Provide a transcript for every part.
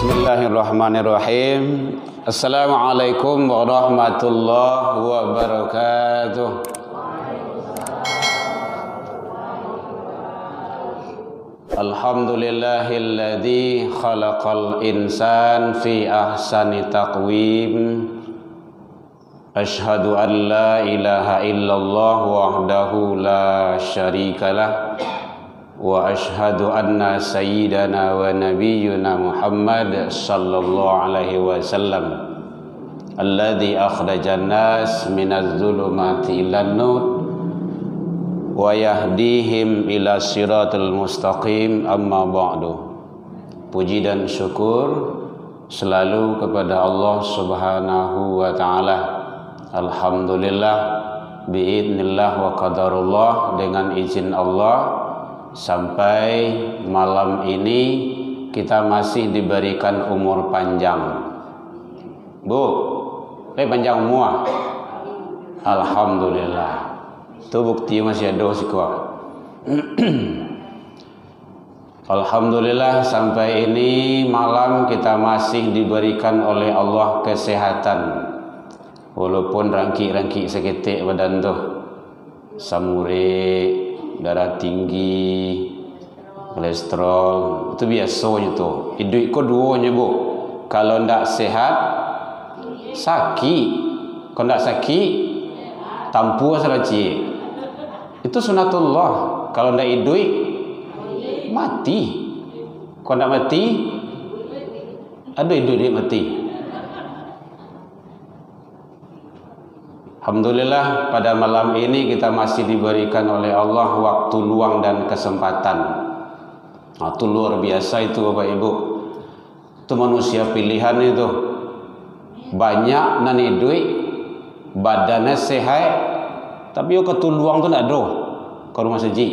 Bismillahirrahmanirrahim. Assalamualaikum warahmatullahi wabarakatuh. Alhamdulillahilladzi khalaqal insan fi ahsani taqwim. Ashhadu an la ilaha illallah wahdahu la syarikalah. Wa ashhadu anna sayyidana wa nabiyyuna Muhammad sallallahu alaihi wasallam alladzi akhrajan nas minadz zulumati ilan nur wa yahdihim ila siratal mustaqim, amma ba'du. Puji dan syukur selalu kepada Allah Subhanahu wa taala. Alhamdulillah biidznillah wa qadarullah, dengan izin Allah sampai malam ini kita masih diberikan umur panjang. Bu, panjang umur. Alhamdulillah. Itu bukti masih ada sikuah. Alhamdulillah sampai ini malam kita masih diberikan oleh Allah kesehatan. Walaupun rangki-rangki seketik badan tu, samure, darah tinggi, kolesterol, itu biasanya tu. Hidup kau duanya bu. Kalau ndak sehat, sakit. Kalau ndak sakit, tampu asal cie. Itu sunatullah. Kalau ndak hidup, mati. Kalau ndak mati, ada hidup dia mati. Alhamdulillah pada malam ini kita masih diberikan oleh Allah waktu luang dan kesempatan. Itu luar biasa itu Bapak Ibu. Itu manusia pilihan itu. Banyak nani duit, badannya sehat, tapi yo ketu luang tu nak do ke rumah saji.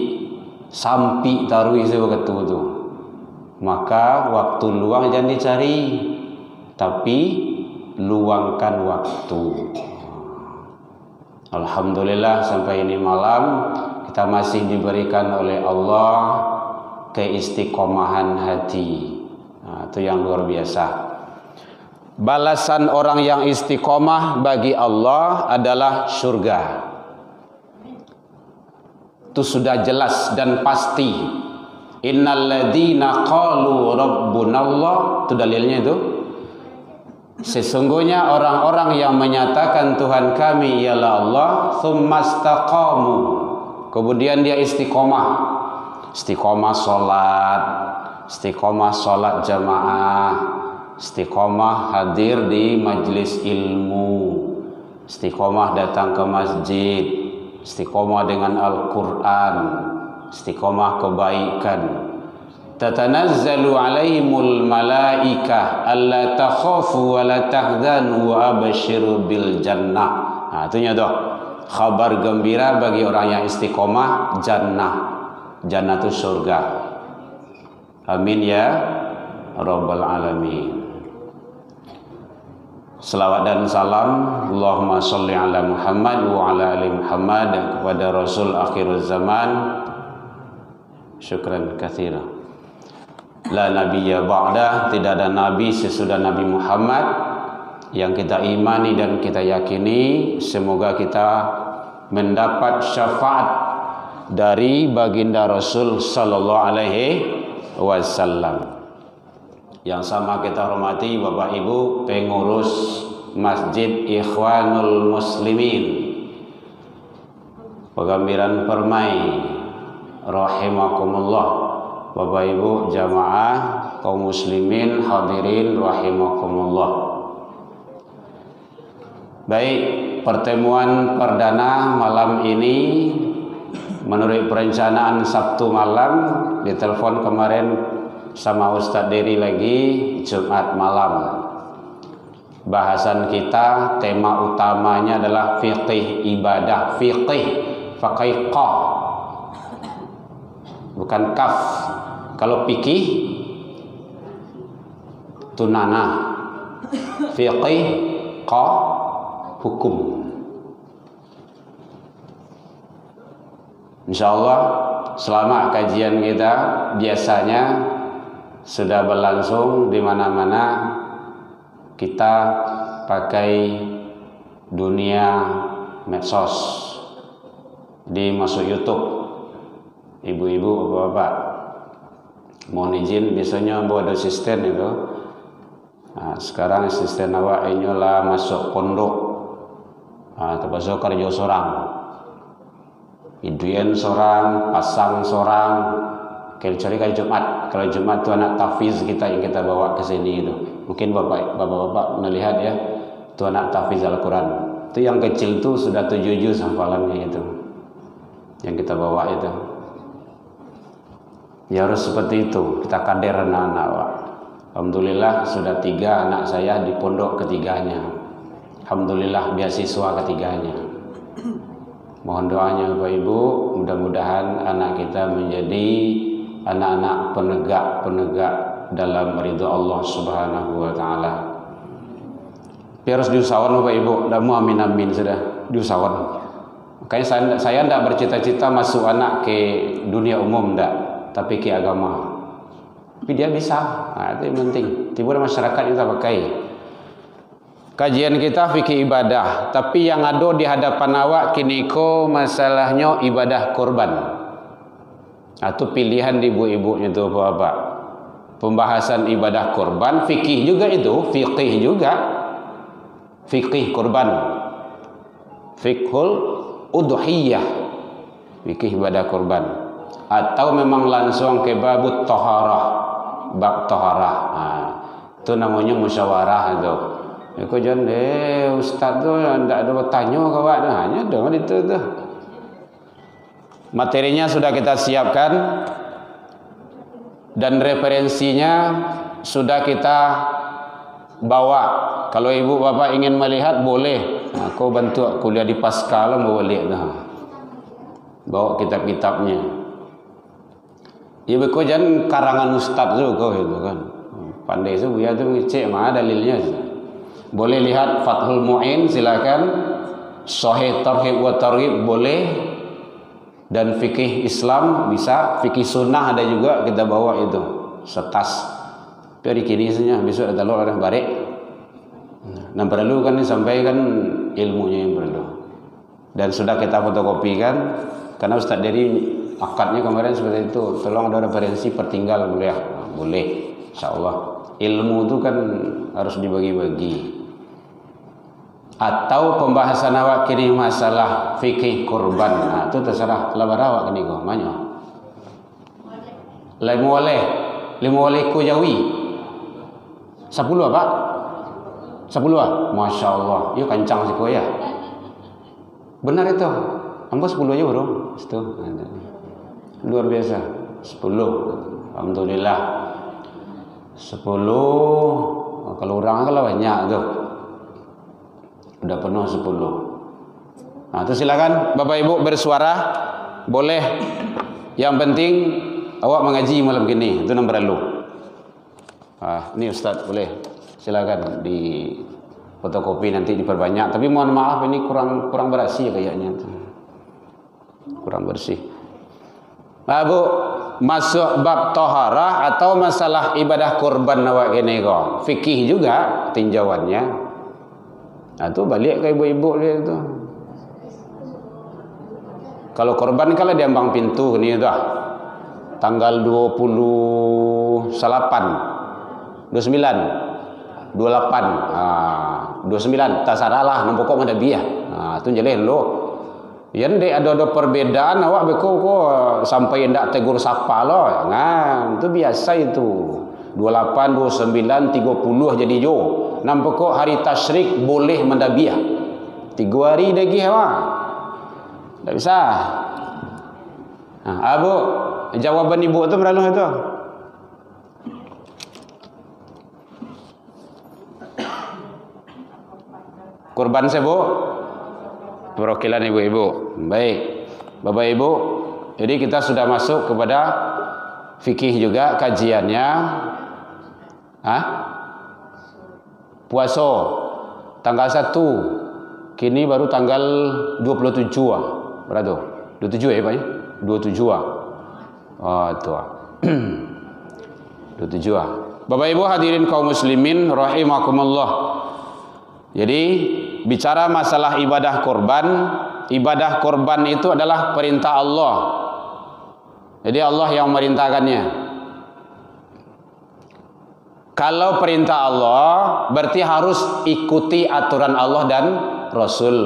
Sampi tarui saya ketu tu. Maka waktu luang jangan dicari, tapi luangkan waktu. Alhamdulillah sampai ini malam kita masih diberikan oleh Allah keistiqomahan hati. Itu yang luar biasa. Balasan orang yang istiqomah bagi Allah adalah surga. Itu sudah jelas dan pasti. Innal ladzina qalu rabbunallah, itu dalilnya itu. Sesungguhnya orang-orang yang menyatakan Tuhan kami ialah Allah, tsumastaqamu, kemudian dia istiqomah. Istiqomah salat jamaah, istiqomah hadir di majlis ilmu, istiqomah datang ke masjid, istiqomah dengan Al-Qur'an, istiqomah kebaikan. Tatanazzalu alaihimul malaikah alla takhafu wa la tahzanu wa abshiru bil jannah. Itunya doh. Kabar gembira bagi orang yang istiqomah, jannah. Jannah itu surga. Amin ya rabbal alamin. Selawat dan salam Allahumma sholli ala Muhammad wa ala ali Muhammad kepada Rasul akhir zaman. Syukran katsiran. La nabiyya ba'da, tidak ada nabi sesudah Nabi Muhammad. Yang kita imani dan kita yakini, semoga kita mendapat syafaat dari baginda Rasul sallallahu alaihi wasallam. Yang sama kita hormati Bapak Ibu pengurus Masjid Ikhwanul Muslimin Pegambiran Permai, rahimakumullah. Bapak Ibu jamaah kaum muslimin hadirin rahimakumullah. Baik, pertemuan perdana malam ini menurut perencanaan Sabtu malam, ditelepon kemarin sama Ustadz Dery lagi Jumat malam. Bahasan kita tema utamanya adalah fiqih ibadah, faqih bukan kaf. Kalau fikih tunana, fiqih hukum. Insyaallah selama kajian kita biasanya sudah berlangsung di mana-mana. Kita pakai dunia medsos, di masuk YouTube. Ibu-ibu, bapak-bapak, mohon izin, biasanya ada asisten itu. Nah, sekarang asisten awak ini lah masuk pondok, termasuk kerja seorang, iduan seorang, pasang seorang. Kecuali kali Jumat. Kalau Jumat itu anak tahfiz kita yang kita bawa ke sini itu. Mungkin bapak-bapak melihat ya, itu anak tahfiz Al-Quran. Itu yang kecil itu sudah 7 juz hafalannya itu, yang kita bawa itu. Ya harus seperti itu, kita kader anak-anak. Alhamdulillah sudah 3 anak saya di pondok ketiganya. Alhamdulillah beasiswa ketiganya. Mohon doanya Bapak Ibu, mudah-mudahan anak kita menjadi anak-anak penegak dalam ridha Allah Subhanahu wa taala. Harus diusahakan Bapak Ibu, damu amin sudah diusahakan. Makanya saya tidak bercita-cita masuk anak ke dunia umum, tidak, tapi ke agama. Tapi dia bisa, itu yang penting. Tiba masyarakat kita pakai. Kajian kita fikih ibadah, tapi yang ada di hadapan awak kini ko masalahnya ibadah kurban. Atau pilihan di ibu-ibunya itu apa? Pembahasan ibadah kurban, fikih juga itu, fikih juga. Fikih kurban. Fikhul udhiyah. Fikih ibadah kurban. Atau memang langsung ke babut taharah. Bab taharah. Itu namanya musyawarah itu. Ya kau jangan ustaz tu tidak ada bertanya kawan, hanya dengar itu tu. Materinya sudah kita siapkan dan referensinya sudah kita bawa. Kalau ibu bapak ingin melihat boleh. Kau bantu kuliah di Pascal boleh dah. Bawa kitab-kitabnya. Ya kau jangan karangan ustaz tu kau itu kan. Pandai tu biar tu ngecek mana dalilnya. Boleh lihat Fathul Mu'in, silakan. Sahih Targhib wa Targhib boleh. Dan fikih Islam bisa, fikih sunnah ada juga kita bawa itu. Setas. Tapi kini saja besok ada orang barik. Dan perlu kan disampaikan ilmunya yang perlu. Dan sudah kita fotokopikan karena Ustaz dari akadnya kemarin seperti itu. Tolong ada referensi pertinggal boleh. Boleh. Insyaallah. Ilmu itu kan harus dibagi-bagi. Atau pembahasan awak kini masalah fikih kurban. Nah, itu terserah labar awak kini kau mana. Lemu oleh ku jawi. 10 apa? 10 ah. Masya-Allah. Ya kancang sih kau ya. Benar itu. Ambo 10 aja bro. Itu. Luar biasa. 10. Alhamdulillah. 10. Kalau orang kalau banyak tuh. Udah penuh 10. Nah, itu silakan Bapak Ibu bersuara. Boleh. Yang penting awak mengaji malam gini. Itu nomor lu. Ini Ustaz boleh. Silakan di fotokopi nanti diperbanyak. Tapi mohon maaf ini kurang bersih kayaknya. Kurang bersih. Nah, Bu, masuk bab taharah atau masalah ibadah kurban awak gini kok. Fikih juga tinjauannya. Nah, itu balik ke ibu-ibu dia itu. Kalau korban kalau di ambang pintu ni dah. Tanggal 28, 29, 28, 29 tak saralah nombor pokok mana biah. Tu jeleh lo. Yang dek ada perbedaan awak beko ko sampai ndak tegur sapa lo. Nah, itu biasa itu. 28, 29, 30 jadi jo. Nampak kok hari tasyrik boleh mendabiah 3 hari lagi awak. Tak bisa. Abu, jawaban ibu tu berlalu itu. Kurban saya bu. Perwakilan ibu-ibu. Baik. Bapak Ibu, jadi kita sudah masuk kepada fikih juga kajiannya. Puasa tanggal 1. Kini baru tanggal 27 berapa tu? 27 ya Pak ya? 27 tu. 27. Bapak Ibu hadirin kaum muslimin rahimakumullah. Jadi bicara masalah ibadah kurban itu adalah perintah Allah. Jadi Allah yang memerintahkannya. Kalau perintah Allah berarti harus ikuti aturan Allah dan Rasul.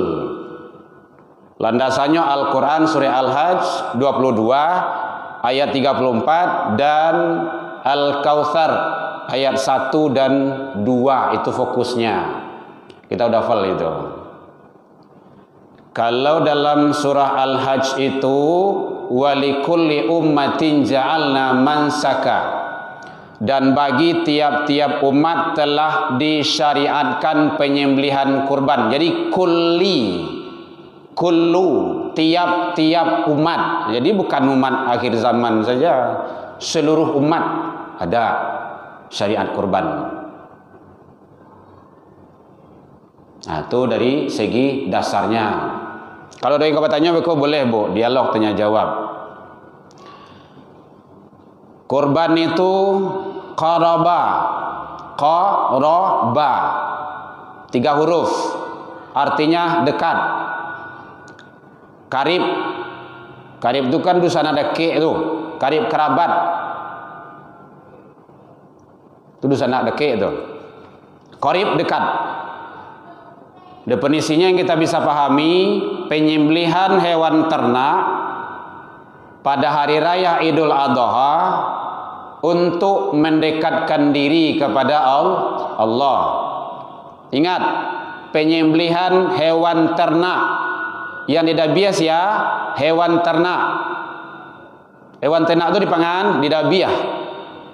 Landasannya Al-Quran surah Al-Hajj 22 ayat 34 dan Al-Kautsar ayat 1 dan 2 itu fokusnya. Kita udah hafal itu. Kalau dalam surah Al-Hajj itu walikulli ummatin ja'alna mansaka, dan bagi tiap-tiap umat telah disyariatkan penyembelihan kurban. Jadi kullu tiap-tiap umat. Jadi bukan umat akhir zaman saja, seluruh umat ada syariat kurban. Nah, itu dari segi dasarnya. Kalau dari katanya begitu boleh, Bu, dialog tanya jawab. Kurban itu qaraba, 3 huruf, artinya dekat. Karib itu kan dusana deke itu, karib kerabat. Itu dusana deke itu. Qarib dekat. Definisinya yang kita bisa pahami, penyembelihan hewan ternak pada hari raya Idul Adha untuk mendekatkan diri kepada Allah. Ingat, penyembelihan hewan ternak yang tidak bias ya, hewan ternak. Hewan ternak itu dipangan, tidak bias.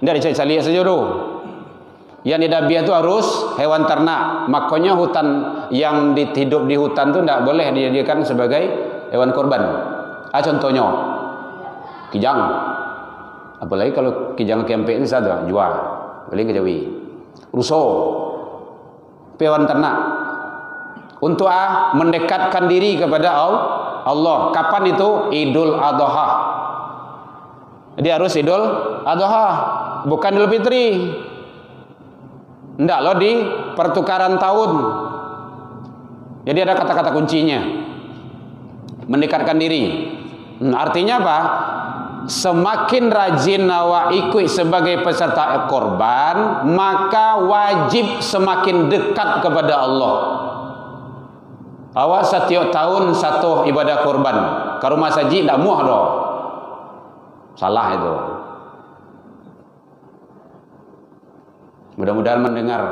Tidak dicari-cari saja dulu. Yang tidak bias itu harus hewan ternak. Makanya hutan yang hidup di hutan itu tidak boleh dijadikan sebagai hewan kurban. Contohnya kijang. Apalagi kalau kijang kempe ini saja jual, boleh kejawi. Ruso, hewan ternak. Untuk mendekatkan diri kepada Allah. Kapan itu? Idul Adha. Jadi harus Idul Adha, bukan Idul Fitri. Enggak loh, di pertukaran tahun. Jadi ada kata-kata kuncinya. Mendekatkan diri. Artinya apa? Semakin rajin awak ikut sebagai peserta korban, maka wajib semakin dekat kepada Allah. Awak setiap tahun satu ibadah korban, ke rumah saji tak muah doh. Salah itu. Mudah-mudahan mendengar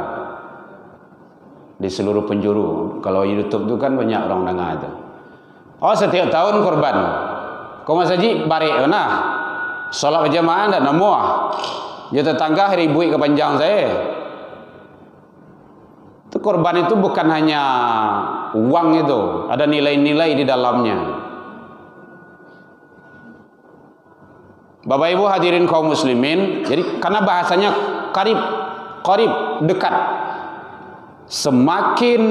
di seluruh penjuru. Kalau YouTube itu kan banyak orang dengar itu. Setiap tahun korban. Kau masaji balik mana? Solat berjamaah dan namuah. Dia tetangga ribui kepanjang saya. Itu korban itu bukan hanya uang itu, ada nilai-nilai di dalamnya. Bapak Ibu hadirin kaum muslimin, jadi karena bahasanya qarib, dekat. Semakin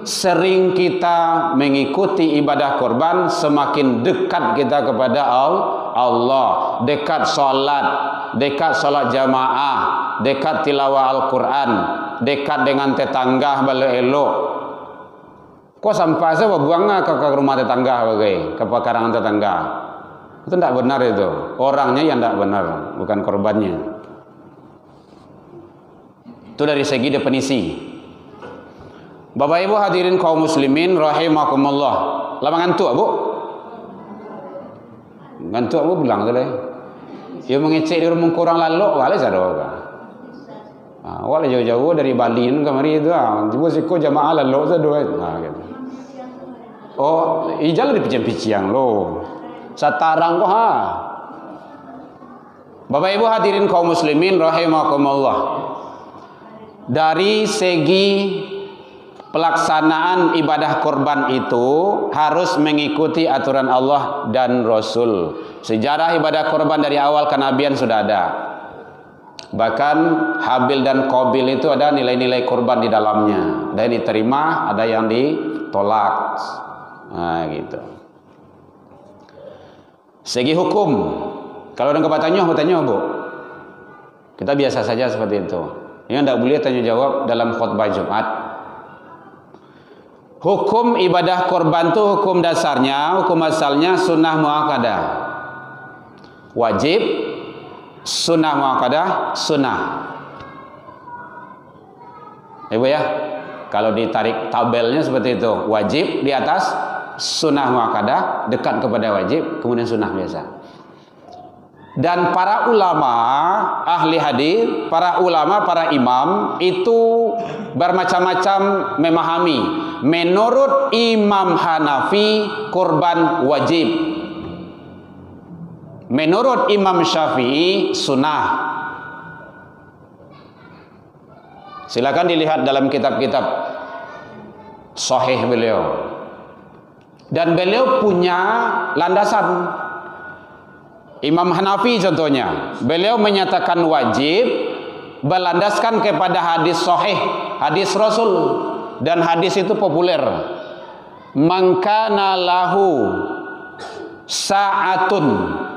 sering kita mengikuti ibadah korban, semakin dekat kita kepada Allah. Dekat solat jamaah, dekat tilawah Al-Quran, dekat dengan tetangga balik elok. Kok sampah saya buang ke rumah tetangga bagai ke pekarangan tetangga? Itu tidak benar itu. Orangnya yang tidak benar, bukan korbannya. Itu dari segi definisi. Bapak Ibu hadirin kaum muslimin rahimakumullah. Lama ngantuk, Bu? Ngantuk, Bu, bilang tu lah. Dia mengecek di rumah kurang lalu, wala jauh. Wala jauh-jauh dari Bali kemari itu. Tiba siko jamaah lalu saja. Gitu. Ijal di pijang-pijang lo. Satarang kok ha. Bapak Ibu hadirin kaum muslimin rahimakumullah. Dari segi pelaksanaan ibadah korban itu harus mengikuti aturan Allah dan Rasul. Sejarah ibadah korban dari awal kenabian sudah ada. Bahkan Habil dan Qabil itu ada nilai-nilai korban di dalamnya. Ada yang diterima, ada yang ditolak. Nah, gitu. Segi hukum, kalau ada kebatanya, Bu. Kita biasa saja seperti itu. Yang tidak boleh tanya jawab dalam khutbah Jumat. Hukum ibadah korban itu hukum dasarnya, hukum asalnya sunnah muakkadah. Wajib, sunnah muakkadah, sunnah. Ibu ya, kalau ditarik tabelnya seperti itu, wajib di atas, sunnah muakkadah dekat kepada wajib, kemudian sunnah biasa. Dan para ulama ahli hadis, para ulama, para imam itu bermacam-macam memahami. Menurut Imam Hanafi kurban wajib. Menurut Imam Syafi'i sunnah. Silakan dilihat dalam kitab-kitab sahih beliau. Dan beliau punya landasan. Imam Hanafi contohnya, beliau menyatakan wajib berlandaskan kepada hadis sahih, hadis Rasul, dan hadis itu populer. Man kana lahu sa'atun,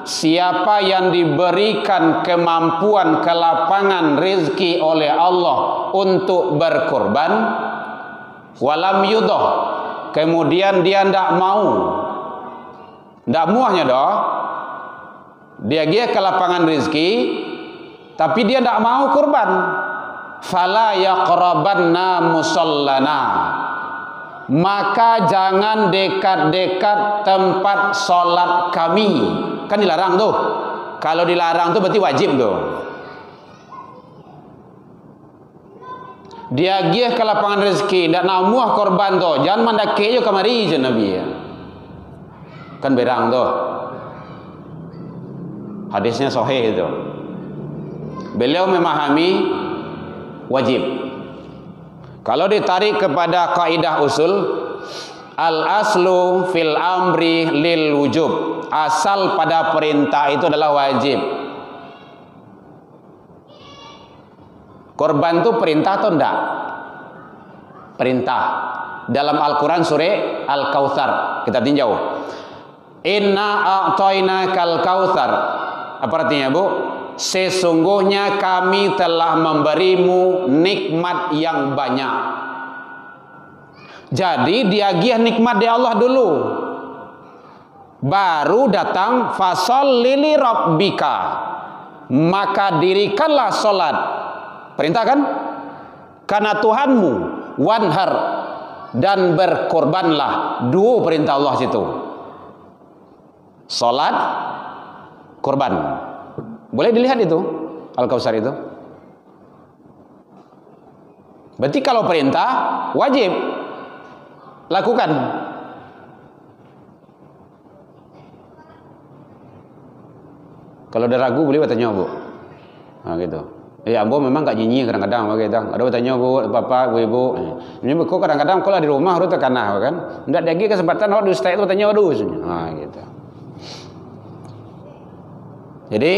siapa yang diberikan kemampuan, kelapangan rezeki oleh Allah untuk berkorban, walam yudah, kemudian dia tidak mau, tidak muahnya dah. Dia ke lapangan rezeki, tapi dia tidak mau kurban. Fala yaqrabanna musallana, maka jangan dekat-dekat tempat solat kami. Kan dilarang tuh. Kalau dilarang tuh berarti wajib tuh. Dia ke lapangan rezeki, tidak nak muah korban tuh. Jangan mandake je kamari je Nabi. Kan berang tuh. Hadisnya sahih itu. Beliau memahami wajib. Kalau ditarik kepada kaidah usul, al-aslu fil amri lil wujub. Asal pada perintah itu adalah wajib. Korban itu perintah atau enggak? Perintah. Dalam Al-Quran surah Al-Kautsar kita tinjau. Inna a'tainakal kautsar. Apa artinya Bu? Sesungguhnya kami telah memberimu nikmat yang banyak. Jadi dia nikmat di Allah dulu, baru datang fasholli li rabbika, maka dirikanlah solat. Perintah kan? Karena Tuhanmu, wanhar, dan berkorbanlah. Dua perintah Allah situ. Solat, korban. Boleh dilihat itu Al-Kautsar itu. Berarti kalau perintah wajib lakukan. Kalau ada ragu boleh bertanya Bu. Nah gitu. Ambo memang gak nyanyi kadang-kadang begitu. Ada bertanya Bu, Bapak, Ibu. Ini kok kadang-kadang kalau di rumah harus tekanah kan. Enggak lagi kesempatan waktu ustaz itu bertanya waduh. Nah gitu. Jadi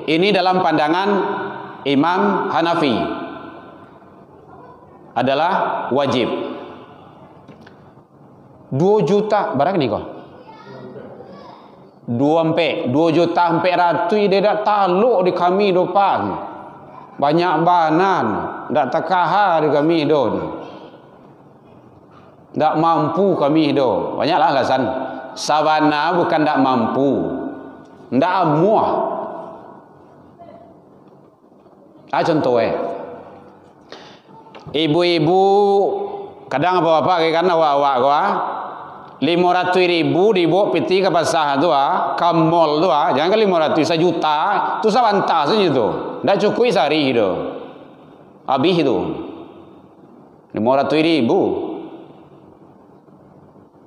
ini dalam pandangan Imam Hanafi adalah wajib. 2 juta barang ni kau. 2 juta sampai ratus dia dak taluk di kami depan. Banyak banan, dak takaha di kami don. Dak mampu kami do. Banyaklah alasan. Sabana bukan dak mampu. Ndak amuah. Contoh ibu-ibu kadang apa-apa kan awak-awak gua 500.000 dibawa piti ke pasar tu ke mall tu jangan ke 500 1 juta tu sabanta saja tu ndak cukup sehari tu habis tu 500.000.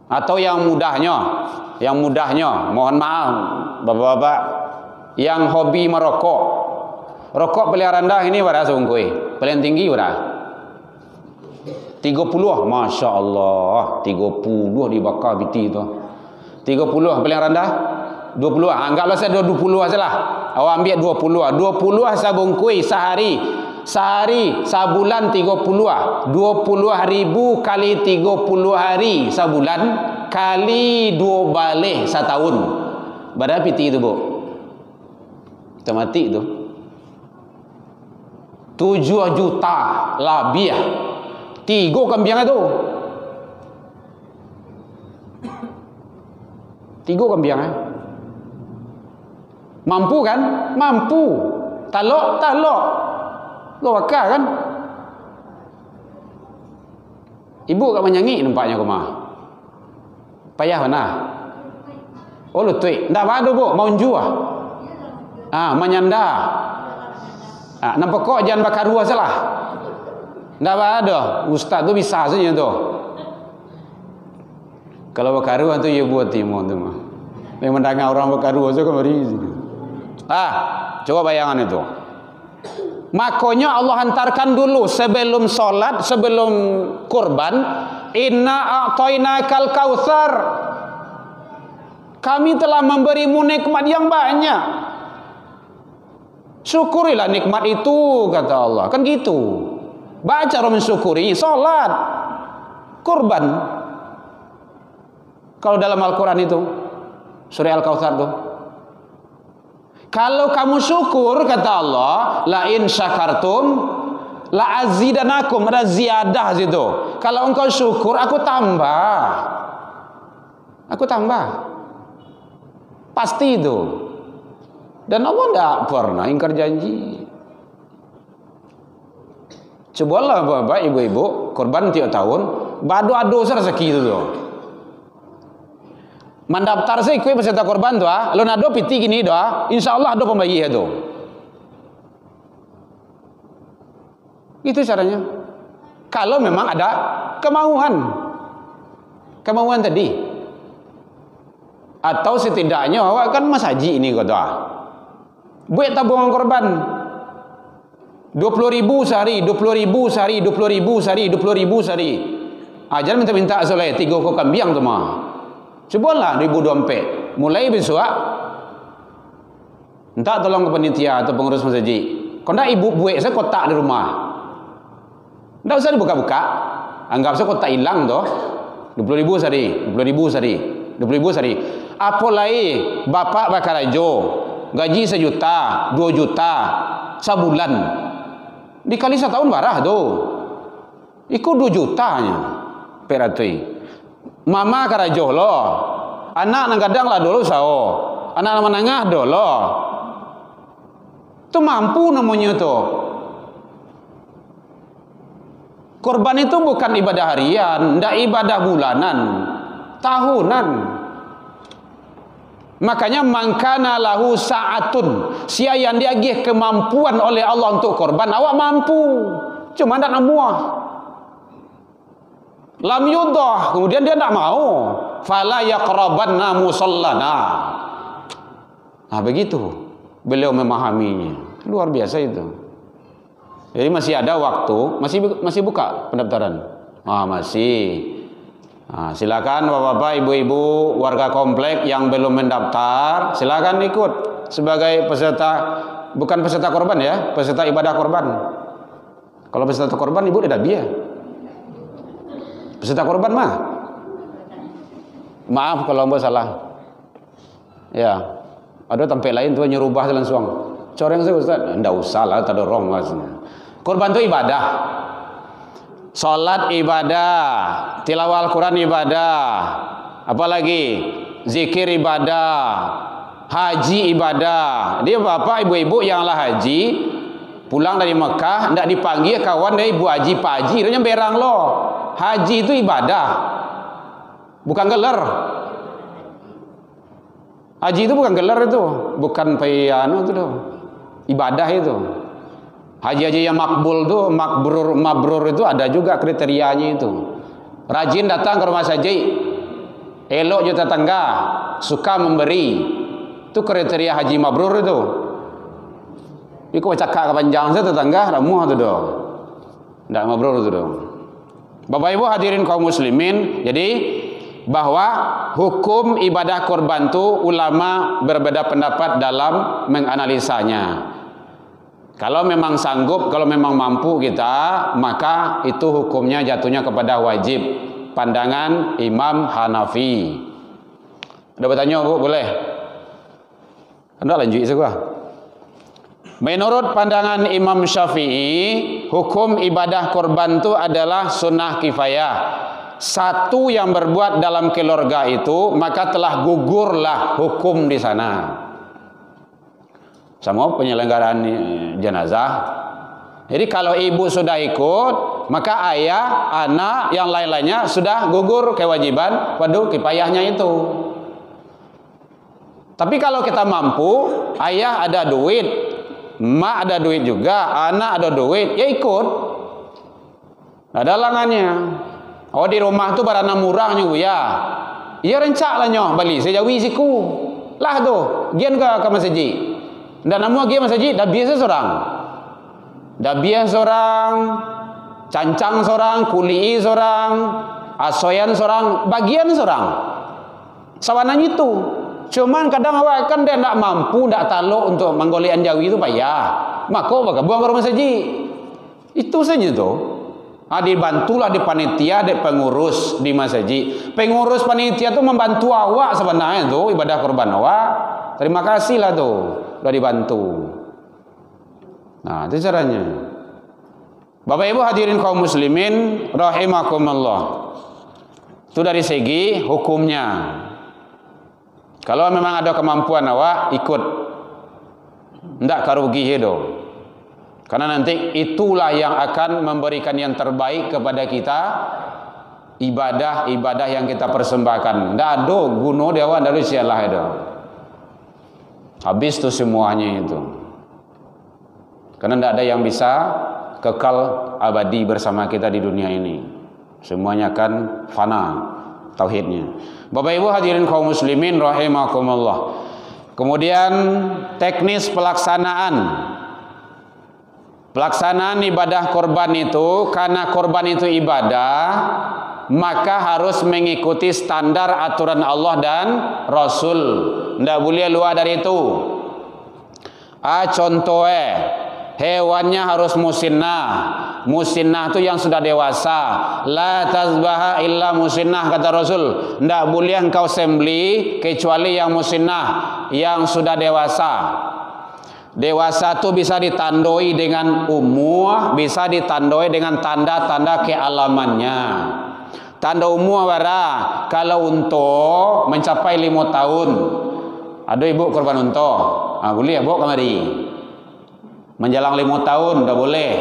Atau yang mudahnya mohon maaf bapak-bapak yang hobi merokok. Rokok paling rendah ini berapa sebungkus? Paling tinggi berapa? 30. Masya Allah, 30 dibakar biti tu. 30 paling rendah 20. Anggaplah saya 20 sajalah. Awak ambil 20 sebungkus sehari. Sebulan 30. 20.000 kali 30 hari sebulan kali 2 balik setahun. Berapa piti itu Bu? Kita mati tu. 7 juta lebih 3 kambing itu. 3 kambing mampu kan? Mampu. Talok lo wakar kan? Ibu kat menyanyi nampaknya ke mah. Payah mana? Oh lutui. Ndak ada bu, mau jual. Menyanda. Nampak kok jangan bakar dua salah. Ndak ada. Ustaz tu bisa saja tu. Kalau bakar dua tu ia buat timur tu mah. Yang mendengar orang bakar dua tu kan beri. Coba bayangan itu. Makanya Allah hantarkan dulu sebelum solat, sebelum kurban, inna a'tainakal kautsar. Kami telah memberimu nikmat yang banyak. Syukurilah nikmat itu, kata Allah. Kan gitu. Baca orang mensyukuri, solat, kurban. Kalau dalam Al-Quran itu, surah Al-Kautsar itu. Kalau kamu syukur, kata Allah, la in syakartum la azidanakum, ada ziyadah situ. Kalau engkau syukur, aku tambah. Aku tambah. Pasti itu. Dan Allah tidak pernah ingkar janji. Cobalah bapak, ibu-ibu, korban tiap tahun, bado-ado rezeki itu tuh. Mendaftar saya ikut peserta korban tu lo nado piti gini doa, insyaallah ada pembayi itu. Itu caranya. Kalau memang ada kemauan tadi, atau setidaknya awak kan mas haji ini kata, buat tabungan korban 20.000 sehari, 20.000 sehari, 20.000 sehari, 20.000 sehari. Jangan minta soleh 3 kok kambing tu mah. Cobalah 2024 mulai besok entah tolong ke panitia atau pengurus masjid. Kalau tak ibu buat saya kotak di rumah, tak usah dibuka-buka, anggap saya kotak hilang tu 20.000 sehari, 20.000 sehari, 20.000 sehari. Apa lagi bapak bakar ajo gaji 1 juta, 2 juta sebulan, dikali setahun barah tu ikut 2 jutanya peratui. Mama karajoh lo, anak nang kadang lah dulu sao, anak nama nangah dulu, tu mampu namanya tu. Korban itu bukan ibadah harian, ndak ibadah bulanan, tahunan. Makanya mangkana lahu sa'atun, sia yang diagih kemampuan oleh Allah untuk korban, awak mampu, cuma ndak namuah. Lam yudah, kemudian dia tidak mau, fala yaqrabanna musallana. Begitu beliau memahaminya, luar biasa itu. Jadi masih ada waktu, masih buka pendaftaran. Masih. Silakan bapak-bapak, ibu-ibu, warga komplek yang belum mendaftar, silakan ikut sebagai peserta, bukan peserta korban ya, peserta ibadah korban. Kalau peserta korban ibu tidak biaya. Peserta korban mah, maaf kalau mbak salah. Ya, ada tempat lain tuh nyerubah langsung. Coreng saya Ustaz, ndak usah lah, tak ada orang maksudnya. Korban itu ibadah, salat ibadah, tilawah Al-Quran ibadah, apalagi zikir ibadah, haji ibadah. Dia bapak ibu-ibu yang lah haji pulang dari Mekah, ndak dipanggil kawan dari ibu haji pak haji, dia berang lo. Haji itu ibadah, bukan gelar. Haji itu bukan gelar itu, bukan payano itu doh. Ibadah itu. Haji-haji yang makbul itu, mabrur itu ada juga kriterianya itu. Rajin datang ke rumah haji, elok je tetangga, suka memberi. Itu kriteria haji mabrur itu. Iku cakap kepanjang saya tetangga ramuh itu doh. Ndak mabrur itu doh. Bapak Ibu hadirin kaum muslimin, jadi bahwa hukum ibadah korban itu ulama berbeda pendapat dalam menganalisanya. Kalau memang sanggup, kalau memang mampu kita, maka itu hukumnya jatuhnya kepada wajib. Pandangan Imam Hanafi. Ada bertanya Bu? Boleh? Anda lanjut saja. Menurut pandangan Imam Syafi'i, hukum ibadah korban itu adalah sunnah kifayah. Satu yang berbuat dalam keluarga itu, maka telah gugurlah hukum di sana. Sama penyelenggaraan jenazah. Jadi kalau ibu sudah ikut, maka ayah, anak, yang lain-lainnya sudah gugur kewajiban fardu kifayahnya itu. Tapi kalau kita mampu, ayah ada duit, mak ada duit juga, anak ada duit, ya ikut. Ada langannya. Oh di rumah tu barana murah juga ya. Ya rencak lah nyoh balik sejawi siku. Lah tu, gian ke masjid. Dan namu gian masjid dah biasa seorang. Dah biasa seorang, cancang seorang, kuli seorang, asoyan seorang, bagian seorang. Sawananya itu. Cuman kadang awak kan dia tak mampu, tak taluk untuk menggolian jawi itu payah. Maka apa buang ke rumah masjid. Itu saja tu. Dibantulah di panitia, di pengurus di masjid. Pengurus panitia tu membantu awak sebenarnya tu ibadah korban awak. Terima kasih lah tu, sudah dibantu. Nah, itu caranya. Bapak Ibu hadirin kaum muslimin rahimakumullah. Itu dari segi hukumnya. Kalau memang ada kemampuan awak ikut, ndak karugi hidup. Karena nanti itulah yang akan memberikan yang terbaik kepada kita, ibadah-ibadah yang kita persembahkan. Ndak ada guna dia awak dari sialah itu. Habis tu semuanya itu. Karena ndak ada yang bisa kekal abadi bersama kita di dunia ini. Semuanya akan fana tauhidnya. Bapak Ibu hadirin kaum muslimin rahimakumullah. Kemudian teknis pelaksanaan ibadah korban itu, karena korban itu ibadah, maka harus mengikuti standar aturan Allah dan Rasul. Tidak boleh luar dari itu. Contohnya hewannya harus musinnah. Musinnah itu yang sudah dewasa. La tazbaha illa musinnah kata Rasul. Tidak boleh engkau sembelih kecuali yang musinnah, yang sudah dewasa. Dewasa itu bisa ditandai dengan umur, bisa ditandai dengan tanda-tanda kealamannya. Tanda umur bara kalau unta mencapai 5 tahun. Ada ibu korban unta. Boleh ibu kemari. Menjelang 5 tahun dah boleh.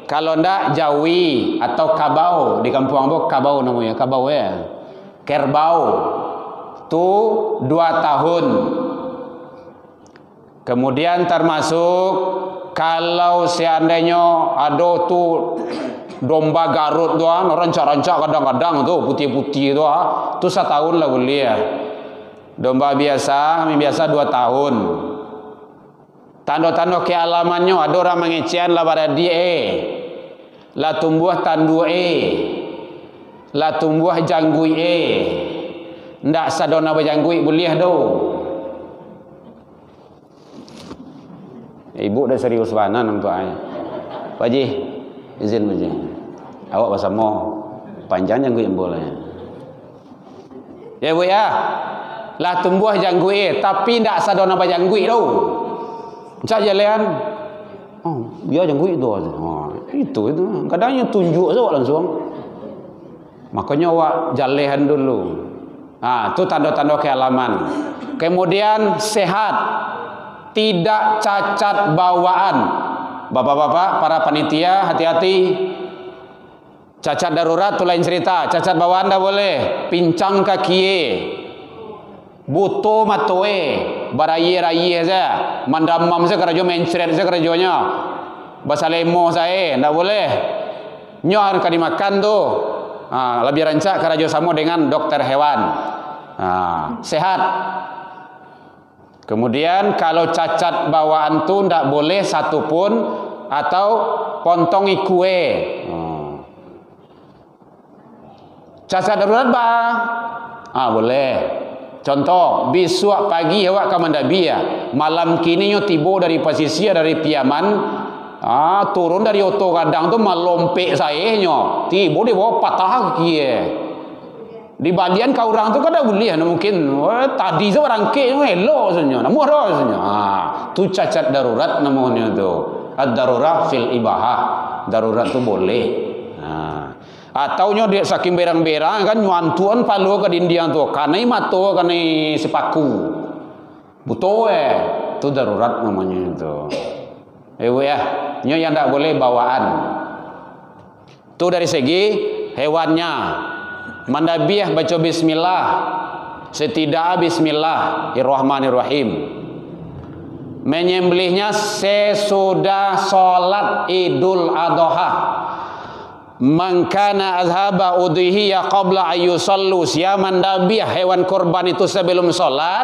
Kalau ndak jawi atau kabau, di kampung Ambok kabau namanya, kabau ya. Kerbau. Tu 2 tahun. Kemudian termasuk kalau seandainya ada tu domba Garut tu rancak-rancak kadang-kadang tu putih-putih tu 1 tahun lah boleh ya. Domba biasa, kami biasa 2 tahun. Tanda-tanda kealamannya ada orang mengecian lah pada dia. La tumbuh tandu la tumbuh janggui ndak sadona berjanggui boleh do. Ibu dah serius bana nampaknya. Pak Haji, izin Pak Haji. Awak bersama panjang janggui boleh. Ya Bu ya. La tumbuh janggui tapi ndak sadona berjanggui do. Cak jalan. Dia janggui tu. Itu kadangnya tunjuk saja langsung. Makanya awak jalehan dulu. Itu tanda-tanda kealaman. Kemudian sehat, tidak cacat bawaan. Bapak-bapak, para panitia hati-hati. Cacat darurat tu lain cerita. Cacat bawaan dah boleh. Pincang kaki, buto matoe, barayi-rayi saja. Mandamam saja kerja mencret saja kerjanya. Bahasa lemo saya, tak boleh. Nyoh akan dimakan tu. Lebih rancak kerja sama dengan dokter hewan. Sehat. Kemudian kalau cacat bawaan tu tak boleh satu pun, atau pontongi kue. Cacat darurat boleh. Contoh, besok pagi awak ke Mandabia, malam kini nyo tiba dari posisi dari Piaman, turun dari oto kadang tu melompek saya nyo, tiba di bawah patah kaki. Di bagian kau orang tu kada boleh mungkin tadi seorang ke elok saja namu dah saja. Tu cacat darurat namanya tu. Ad-darurat fil ibahah. Darurat tu boleh. Atau nyo dia saking berang-berang kan nyuantuan palu ke dindiang tu. Kanai mato kanai sepaku. Buto tu darurat namanya tu. Ya, nyo yang tak boleh bawaan. Tu dari segi hewannya. Mandabiah baca bismillah, setidak bismillahirrahmanirrahim. Menyembelihnya sesudah solat Idul Adha. Man kana azhaba udhiyah qabla ayyusallu. Ya mandabiah hewan korban itu sebelum solat,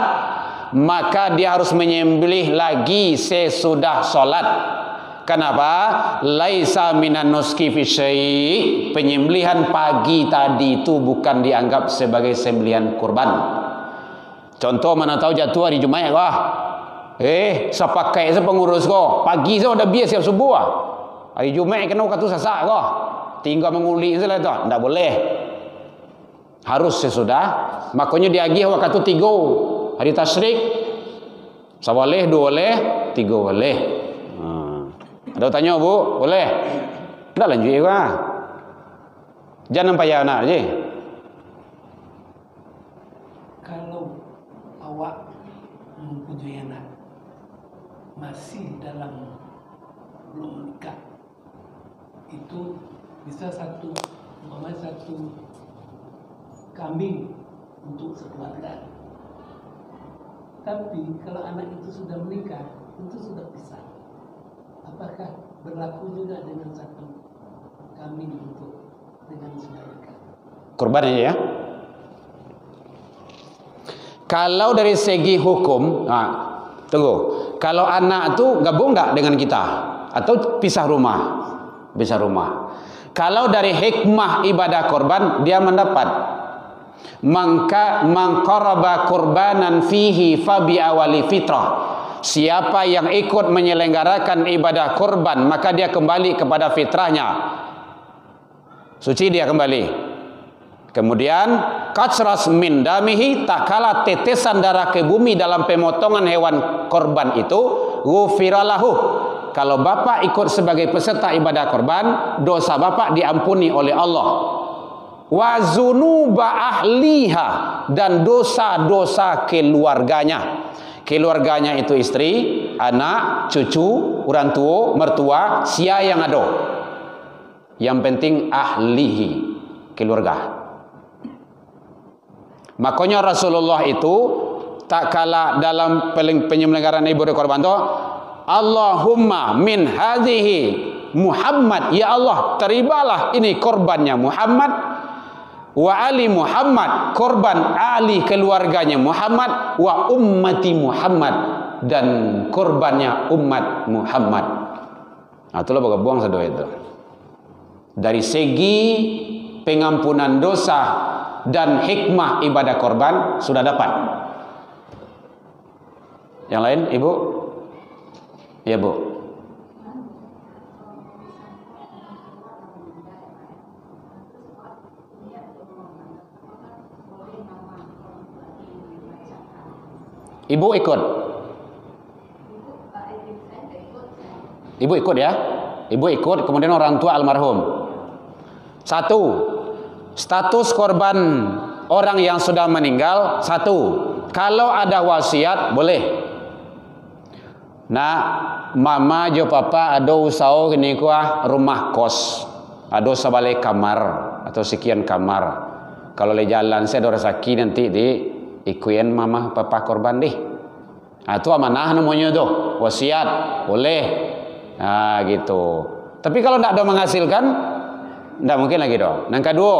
maka dia harus menyembelih lagi sesudah solat. Kenapa? Laisa minan nuski fi syai'. Penyembelihan pagi tadi itu bukan dianggap sebagai sembelihan kurban. Contoh mana tahu jatuh hari Jumaat kah? Sepakai pengurus kau. Pagi saya udah biasa siap subuh. Hari Jumaat kena katu sasak kau. Tinggal menguli saja tu. Tak boleh. Harus sesudah. Makanya diagih waktu 3 hari tasyrik. Saboleh 2 boleh, 3 boleh. Ada tanya bu, boleh? Dah lanjut ya kah? Jangan payah nak je. Kalau awak mempunyai anak masih dalam belum menikah, itu bisa satu kambing untuk sekeluarga. Tapi kalau anak itu sudah menikah, itu sudah pisah. Apakah berlaku juga dengan satu kambing untuk dengan saudara? Kurban aja ya. Kalau dari segi hukum, tunggu. Kalau anak tu gabung tak dengan kita atau pisah rumah? Pisah rumah. Kalau dari hikmah ibadah korban dia mendapat. Maka mangqaraba kurbanan fihi fabi awali fitrah. Siapa yang ikut menyelenggarakan ibadah kurban, maka dia kembali kepada fitrahnya. Suci dia kembali. Kemudian katsras min damihi, tak kala tetesan darah ke bumi dalam pemotongan hewan korban itu, ghufiralahu. Kalau bapak ikut sebagai peserta ibadah korban, dosa bapak diampuni oleh Allah. Wa zunuba ahliha, dan dosa-dosa keluarganya. Keluarganya itu istri, anak, cucu, orang tua, mertua, sia yang ada. Yang penting ahlihi, keluarga. Makanya Rasulullah itu tak kala dalam penyelenggaraan ibadah korban itu, Allahumma min hadhihi Muhammad, ya Allah terimalah ini korbannya Muhammad, wa ali Muhammad, korban ali keluarganya Muhammad, wa ummati Muhammad, dan korbannya umat Muhammad. Itulah baga buang sedoa itu. Dari segi pengampunan dosa dan hikmah ibadah korban sudah dapat. Yang lain, Ibu? Ya, Bu. Ibu ikut. Ibu ikut ya. Ibu ikut, kemudian orang tua almarhum. 1. Status korban orang yang sudah meninggal. 1. Kalau ada wasiat boleh. Nah, mama jo papa ada usaha gini kuah rumah kos. Ada sebalai kamar atau sekian kamar. Kalau le jalan saya ada rezeki nanti di ikuin mama papa korban deh. Itu amanah namanya tuh, wasiat boleh. Gitu. Tapi kalau tidak ada menghasilkan, tidak mungkin lagi dong. Yang kedua,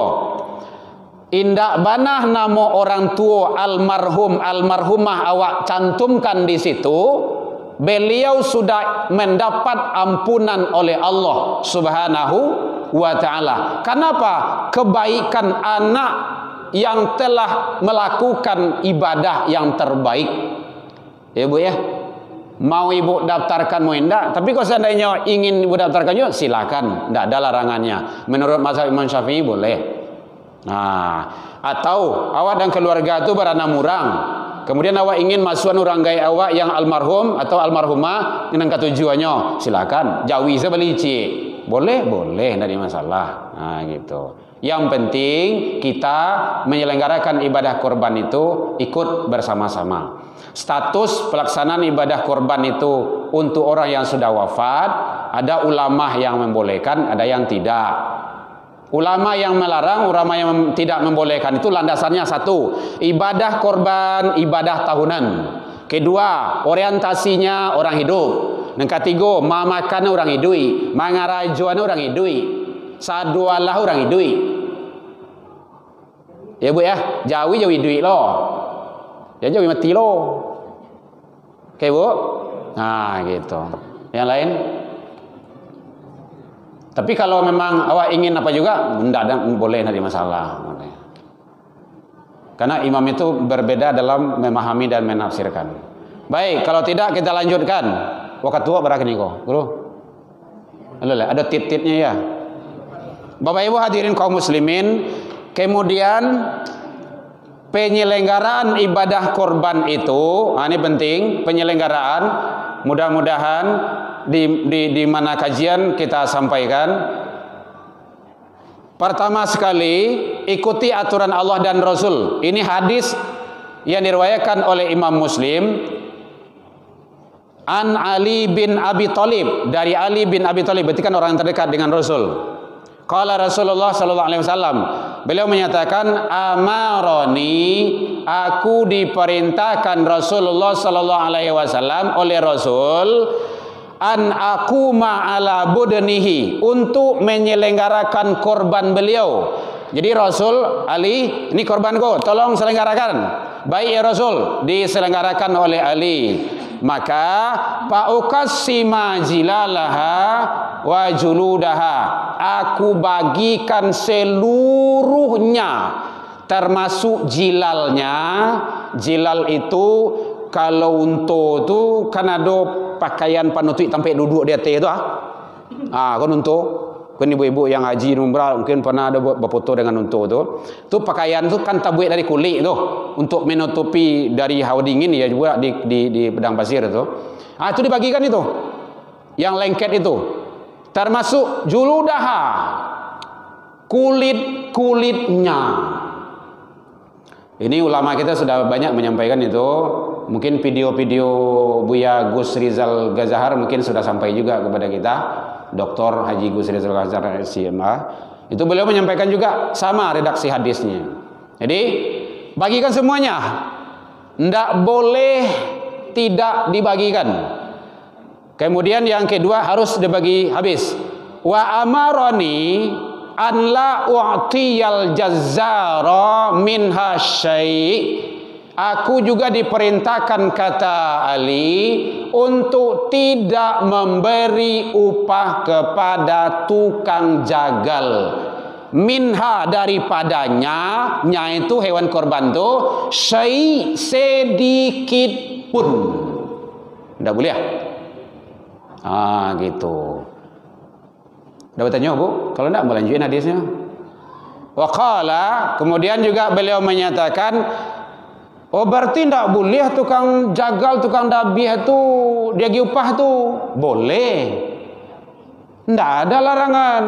indak banah nama orang tua almarhum almarhumah awak cantumkan di situ. Beliau sudah mendapat ampunan oleh Allah Subhanahu wa ta'ala. Kenapa? Kebaikan anak yang telah melakukan ibadah yang terbaik. Ya Bu ya. Mau ibu daftarkan mau enggak, tapi kalau seandainya ingin ibu daftarkan juga silakan, tidak ada larangannya. Menurut mazhab Imam Syafi'i boleh. Nah, atau awak dan keluarga itu beranam orang. Kemudian awak ingin masukkan orang gay awak yang almarhum atau almarhumah dengan ketujuannya, silakan. Jawi saya beli cik. Boleh, tidak ada masalah. Nah, gitu. Yang penting kita menyelenggarakan ibadah korban itu ikut bersama-sama. Status pelaksanaan ibadah korban itu untuk orang yang sudah wafat, ada ulama yang membolehkan, ada yang tidak. Ulama yang melarang, ulama yang tidak membolehkan itu landasannya satu, ibadah korban, ibadah tahunan. Kedua, orientasinya orang hidup. Yang ketiga, mamakan orang hidup, mangarajuan orang hidup, sadualah orang hidup. Ya bu ya, jawi hidup lo, ya jawi mati lo. Oke bu, nah gitu. Yang lain? Tapi kalau memang awak ingin apa juga, boleh, tidak ada masalah. Karena imam itu berbeda dalam memahami dan menafsirkan. Baik, kalau tidak kita lanjutkan. Waktu tua berapa nih kok? Guru? Ada tit-titnya ya. Bapak Ibu hadirin kaum muslimin, kemudian penyelenggaraan ibadah korban itu, ini penting, penyelenggaraan, mudah-mudahan di mana kajian kita sampaikan. Pertama sekali, ikuti aturan Allah dan Rasul. Ini hadis yang diriwayatkan oleh Imam Muslim. An Ali bin Abi Thalib, dari Ali bin Abi Thalib, berarti kan orang yang terdekat dengan Rasul. Qala Rasulullah sallallahu alaihi wasallam, beliau menyatakan, amaroni, aku diperintahkan Rasulullah sallallahu alaihi wasallam oleh Rasul, an aku ma'ala budnihi, untuk menyelenggarakan korban beliau. Jadi Rasul, Ali, ini korbanku, tolong selenggarakan. Baik ya Rasul, diselenggarakan oleh Ali. Maka fa'uqassima jilalaha wa juludaha, aku bagikan seluruhnya, termasuk jilalnya. Jilal itu kalau untuk tu kan ada pakaian panutup sampai duduk di atas tu kan untuk kan ibu-ibu yang haji umrah mungkin pernah ada berfoto dengan untuk tu pakaian tu kan terbuat dari kulit tu untuk menutupi dari hawa dingin ya juga di padang pasir tu. Itu dibagikan itu. Yang lengket itu termasuk juludaha, kulit-kulitnya. Ini ulama kita sudah banyak menyampaikan itu. Mungkin video-video Buya Gus Rizal Gazahar mungkin sudah sampai juga kepada kita. Dr. Haji Gus Rizal Gazahar SMA. Itu beliau menyampaikan juga sama redaksi hadisnya. Jadi bagikan semuanya. Tidak boleh tidak dibagikan. Kemudian yang kedua harus dibagi habis. Wa amaroni an la u'tiyal jazzara minha syai'. Aku juga diperintahkan, kata Ali, untuk tidak memberi upah kepada tukang jagal. Minha, daripadanya, yaitu hewan korban itu, syai' sedikit pun. Tidak boleh ya? Gitu. Dah bertanya bu? Kalau tidak melanjutkan hadisnya. Wa qala, kemudian juga beliau menyatakan, oh berarti tidak boleh tukang jagal, tukang dabih itu dia gi upah tu. Boleh. Tidak ada larangan.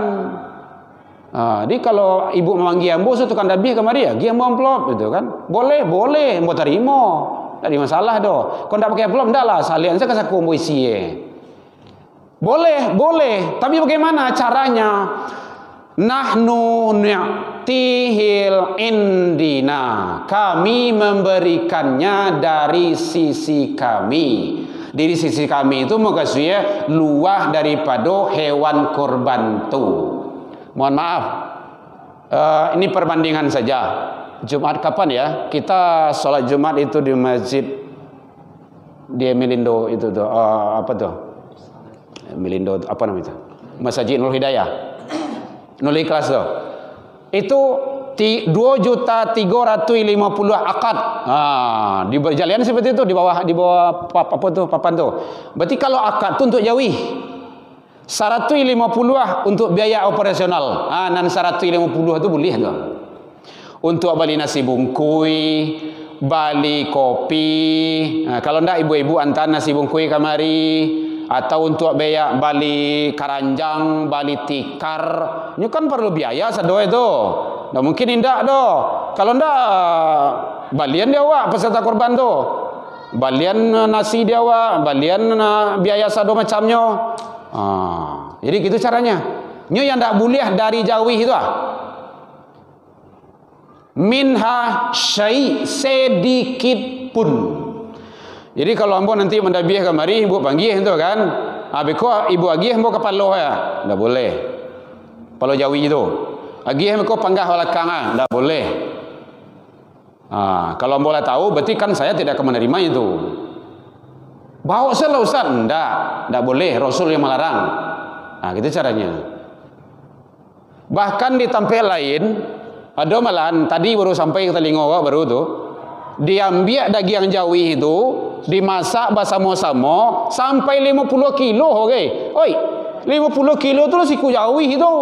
Jadi kalau ibu memanggil ambo tukang dabih kemari ya, gi ambo amplop gitu kan. Boleh, ambo terima. Tak ada masalah doh. Kau tidak pakai amplop ndaklah, salian saya kasih ambo isi. Boleh. Tapi bagaimana caranya? Nahnu ni'tihil indina, kami memberikannya dari sisi kami. Dari sisi kami itu maksudnya luah daripada hewan korban itu. Mohon maaf, ini perbandingan saja. Jumat kapan ya? Kita sholat Jumat itu di masjid di Melindo itu tuh, apa tuh? Melindo apa namanya itu? Masjid Nur Hidayah. Nur Ikhlas tuh. Itu 2.350.000 akad. Di berjalian seperti itu di bawah apa tuh papan tuh. Berarti kalau akad tuh untuk jauhi 150 untuk biaya operasional. Dan 150 itu boleh tuh. untuk beli nasi bungkui, beli kopi. Kalau ndak ibu-ibu antar nasi bungkui kamari, atau untuk beli karanjang, beli tikar, ini kan perlu biaya sado itu. Ndak mungkin indak do. Kalau ndak balian dia awak peserta korban tu. Balian nasi dia awak, balian biaya sado macamnya. Jadi gitu caranya. Nyo yang ndak boleh dari jauh itu minha syai' sedikit pun. Jadi kalau ambo nanti mendabiah kamari, ibu panggil itu kan. Beko ibu agih ambo kepalo ya. Ndak boleh. Palo jawi itu. Agih ambo panggah belakang ndak boleh. Kalau ambo lah tahu berarti kan saya tidak akan menerima itu. Bawa salah Ustaz, ndak boleh, Rasul yang melarang. Gitu caranya. Bahkan di tempat lain ada malahan tadi baru sampai ke telinga baru tu, diambil daging jawi itu, dimasak bersama-sama sampai 50 kilo, okay? Oi, 50 kilo tu siku jawi itu.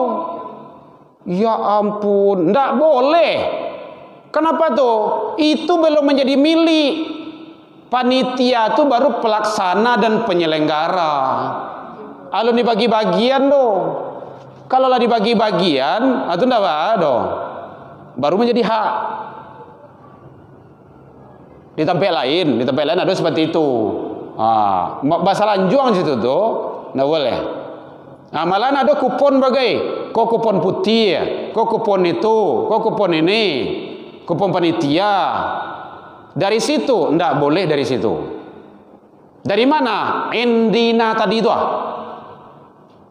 Ya ampun, ndak boleh. Kenapa tu? Itu belum menjadi milik panitia, tu baru pelaksana dan penyelenggara. Kalau dibagi bagian tu, kalau lah dibagi bagian, itu ndak ada. Baru menjadi hak. Di tempat lain ada seperti itu. Bahasa lanjuang situ tu, ndak boleh. Malah ada kupon bagai, kok kupon putih, kok kupon itu, kok kupon ini, kupon panitia. Dari situ ndak boleh dari situ. Dari mana? Indina tadi itu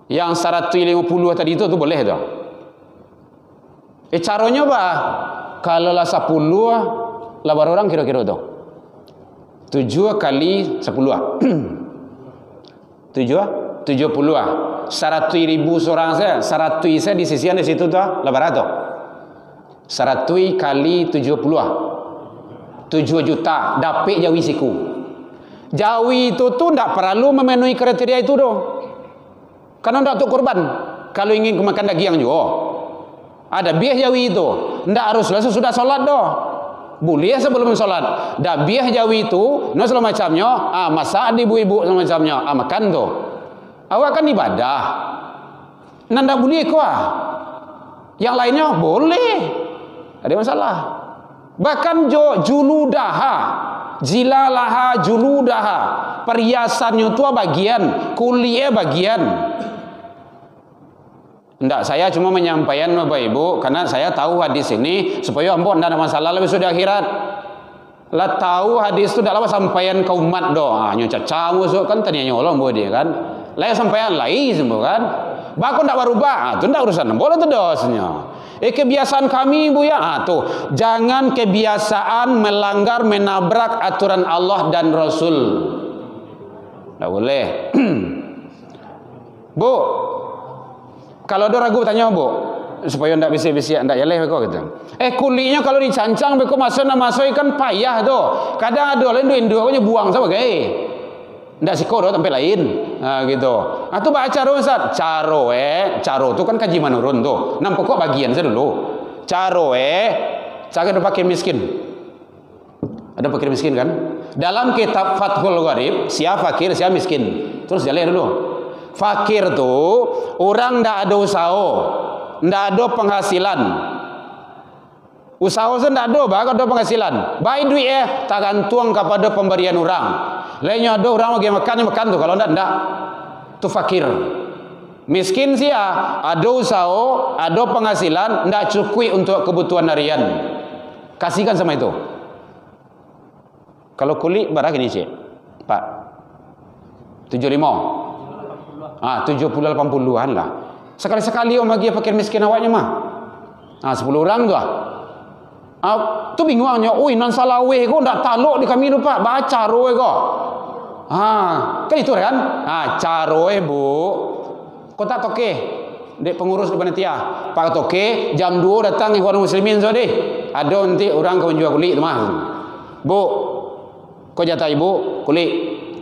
yang 150 tadi itu boleh tu. Caranya apa? Kalau lah 10 lah berapa orang kira-kira tu? 7 kali 10 70 100,000 seorang saya, 100 saya di sisian di situ tu lah berapa? 100 kali 70 7 juta dapat jawi siku. Jawi itu tu ndak perlu memenuhi kriteria itu doh. Karena ndak untuk korban. Kalau ingin makan daging juga. Ada biah jawi itu. Ndak haruslah sudah solat doh. Boleh sebelum solat. Dah biah jawi itu, no segala macamnya, masak di ibu-ibu segala macamnya, makan tu. Awak kan ibadah. Ndak boleh kau. Yang lainnya boleh. Ada masalah. Bahkan juludaha, jilalaha juludaha, perhiasannya tu bagian, kuliah bagian. Ndak, saya cuma menyampaikan Bapak Ibu karena saya tahu hadis ini supaya ampun ndak ada masalah lebih sudah akhirat. Lah tahu hadis itu dalam sampaian ke umat doh. Nyoca cawu kan tadinya nyolong buat dia kan. Lah sampaian lain semua kan. Bakon ndak berubah. Itu ndak urusan boleh tu dosnya. Kebiasaan kami Bu ya. Tuh, jangan kebiasaan melanggar menabrak aturan Allah dan Rasul. Ndak boleh. Bu, kalau ada ragu tanya Bu, supaya ndak bisik-bisik ndak yaleh beko gitu. Kulitnya kalau dicancang beko masuk kan payah tu. Kadang ada lain dua punya buang sebagai. Ndak siko do tempat lain. Gitu. Tu baca caro Ustaz. Caro tu kan kaji manurun tu. Nam pokok bagian saya dulu. Caro cara do fakir miskin. Ada fakir miskin kan? Dalam kitab Fathul Gharib, siapa fakir, siapa miskin. Terus jalan dulu. Fakir tu orang ndak ada usaha, ndak ada penghasilan. Usaha tu ndak ada, baru ada penghasilan. Baik duit tergantung kepada pemberian orang. Lainnya ada orang lagi makan tu, kalau ndak tu fakir. Miskin sih ada usaha, ada penghasilan, ndak cukup untuk kebutuhan harian. Kasihkan sama itu. Kalau kulit berapa ini cik? Pak 75. 70-80an lah. Sekali-sekali om bagi fakir miskin awaknya mah. 10 orang tu tu bingungnya, nan salaweh kau ndak taluk di kami tu Pak, baca roe kau. Kan itu kan? Caroe Bu. Kau tak toke dek pengurus di panitia. Pak toke jam 2 datang ikhwan muslimin so deh. Ada nanti orang kau menjual kulit tu mah. Bu, kau jatah ibu kulit.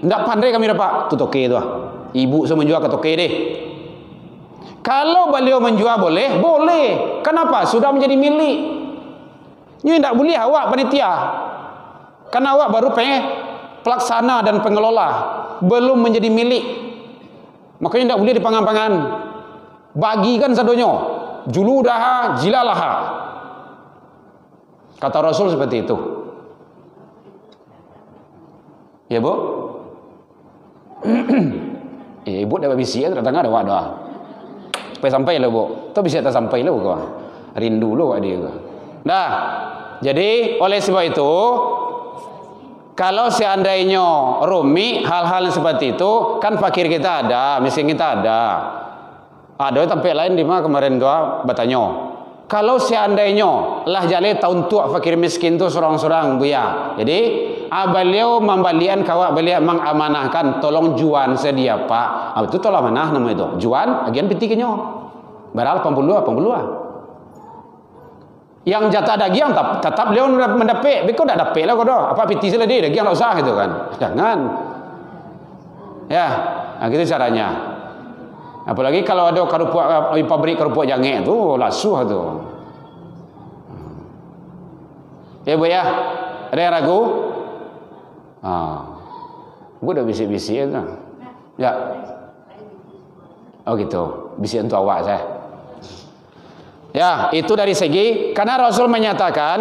Ndak pandai kami Pak, tu toke tu Ibu saya menjual ke toke deh. Kalau beliau menjual boleh. Kenapa? Sudah menjadi milik. Ini tidak boleh awak panitia. Karena awak baru pelaksana dan pengelola, belum menjadi milik. Makanya tidak boleh dipangan-pangan. Bagikan sadonyo, juludaha jilalaha. Kata Rasul seperti itu. Ya Bu? Ya ibu dah bisi ya, datang ada wadah. Sampai lah Bu. Tu bisa tak sampai lah kau. Rindu lo dia. Dah. Jadi oleh sebab itu, kalau seandainya rumi hal-hal seperti itu, kan fakir kita ada, miskin kita ada. Ada tempat lain di mana kemarin doa bertanya. Kalau seandainya lah jale tahun tua fakir miskin tu sorang-sorang buya. Jadi beliau membalian kawak beliau mengamanahkan tolong juan sedia Pak. Itu tolong amanah nama itu. Juan agian petikinyo. Baral pembuluh. Yang jatah daging tetap beliau mendapat. Beko dak dapat lah kau dah. Apa piti sila dia daging tak usah gitu kan. Jangan. Ya, gitu caranya. Apalagi kalau ada kerupuk pabrik kerupuk jangek tu lasuh tu. Ya Bu ya. Ada yang ragu? Gue udah bisik-bisik tu. Ya. Oh gitu. Bisik untuk awak saya. Ya, itu dari segi karena Rasul menyatakan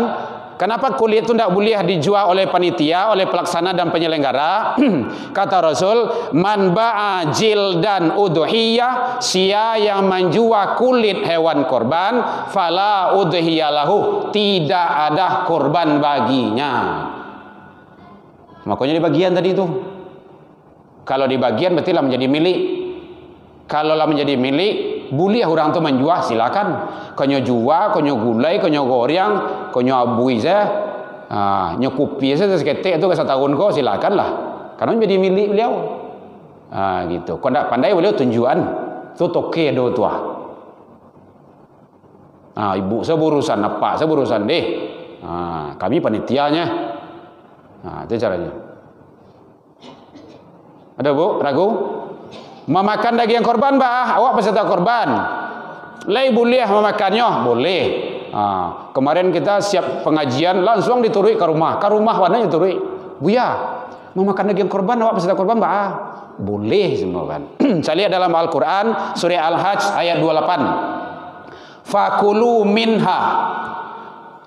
kenapa kulit itu tidak boleh dijual oleh panitia, oleh pelaksana dan penyelenggara. Kata Rasul, man ba'a jildan udhiyah, sia yang menjual kulit hewan korban, fala udhiyah lahu, tidak ada korban baginya. Makanya di bagian tadi itu. Kalau di bagian berarti lah menjadi milik. Kalau lah menjadi milik, boleh orang tu menjual, silakan. Konyo jual, konyo gulai, konyo goreng, konyo abui saya, nyokupi saya seketik itu ke setahun kau silakanlah. Karena menjadi milik beliau. Gitu. Kau tak pandai beliau tunjukan, tu toke do tua. Ibu saya berurusan, apa saya berurusan deh. Kami panitianya. Itu caranya. Ada Bu ragu? Memakan daging korban bah, awak peserta korban. Lai boleh memakannya, boleh. Kemarin kita siap pengajian langsung diturui ke rumah. Ke rumah warnanya turui. Buya, memakan daging korban awak peserta korban bah. Boleh semua kan. Saya lihat dalam Al-Qur'an surah Al-Hajj ayat 28. Fakulu minha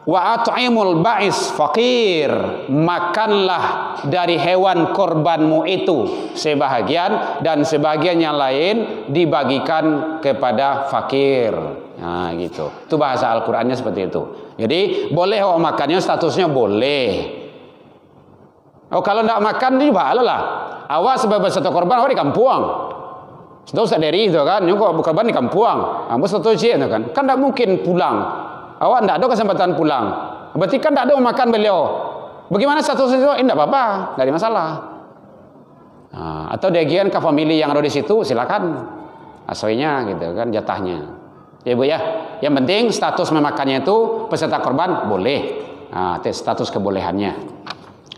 wa at'imul ba'is fakir, makanlah dari hewan korbanmu itu sebahagian dan sebagian yang lain dibagikan kepada fakir. Gitu. Itu bahasa Al-Qur'annya seperti itu. Jadi boleh orang makannya, statusnya boleh. Kalau tidak makan juga lah. Awak sebagai peserta korban awak di kampung. Sudah sadari itu kan, nyukup korban di kampung. Ambos satu itu kan. Kan tidak mungkin pulang. Awak tidak ada kesempatan pulang. Berarti kan tidak ada makan beliau. Bagaimana status itu? Tidak apa-apa, tidak ada masalah. Atau bagian ke family yang ada di situ, silakan. Asoinya gitu kan, jatahnya. Ya Bu ya. Yang penting status memakannya itu peserta korban boleh. Status kebolehannya.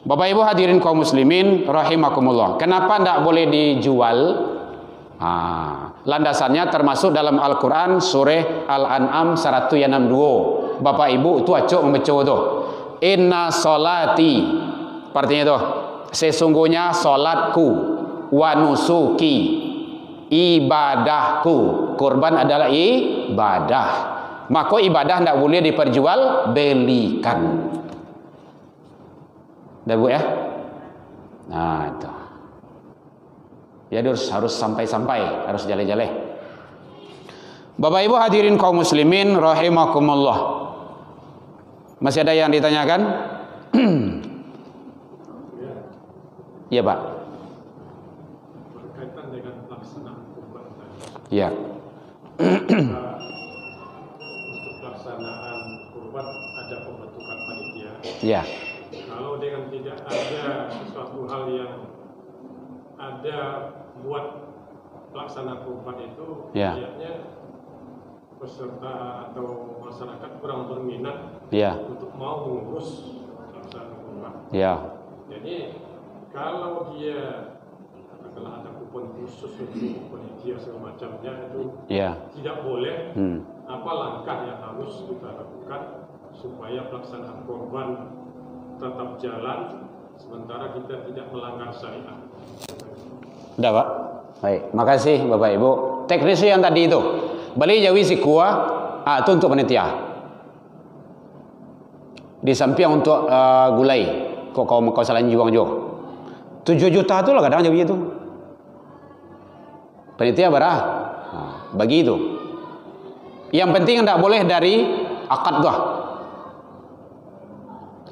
Bapak Ibu hadirin kaum muslimin rahimakumullah. Kenapa tidak boleh dijual? Landasannya termasuk dalam Al-Quran surah Al-An'am 162. Bapak Ibu itu acok membaca tu. Inna solati, artinya tu sesungguhnya solatku, wa nusuki, ibadahku. Kurban adalah ibadah. Maka ibadah tidak boleh diperjual belikan. Dah Bu ya? Itu. Ya harus sampai-sampai, harus jale-jale. Bapak Ibu hadirin kaum muslimin rahimakumullah. Masih ada yang ditanyakan? Iya Pak. Berkaitan dengan pelaksanaan kurban tadi. Iya. Untuk pelaksanaan kurban ada pembentukan panitia. Iya. Kalau dengan tidak ada sesuatu hal yang ada buat pelaksanaan kurban itu, kayaknya peserta atau masyarakat kurang berminat untuk mau mengurus pelaksanaan kurban. Jadi kalau dia katakanlah ada kupon khusus untuk panitia segala macamnya itu tidak boleh apa langkah yang harus kita lakukan supaya pelaksanaan kurban tetap jalan sementara kita tidak melanggar syariat. Udah Pak? Baik, makasih Bapak Ibu. Teknis yang tadi itu, beli jawi si kuah, itu untuk panitia. Di samping untuk gulai, kok kau salah juang jo. 7 juta tu lah kadang jawi itu. Panitia berah, bagi itu. Yang penting tidak boleh dari akad tuh.